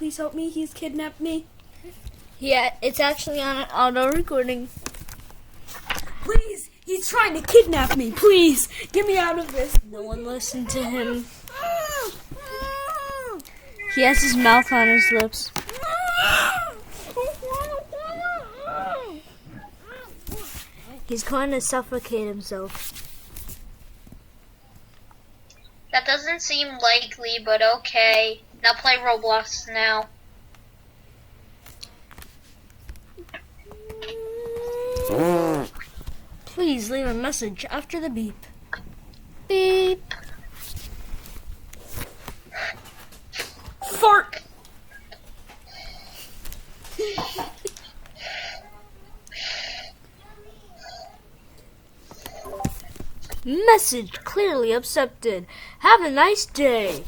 Please help me. He's kidnapped me. Yeah, it's actually on an auto recording. Please, he's trying to kidnap me. Please, get me out of this. No one listened to him. He has his mouth on his lips. He's going to suffocate himself. That doesn't seem likely, but okay. Now play Roblox now. Please leave a message after the beep. Beep. Fart. Message clearly accepted. Have a nice day.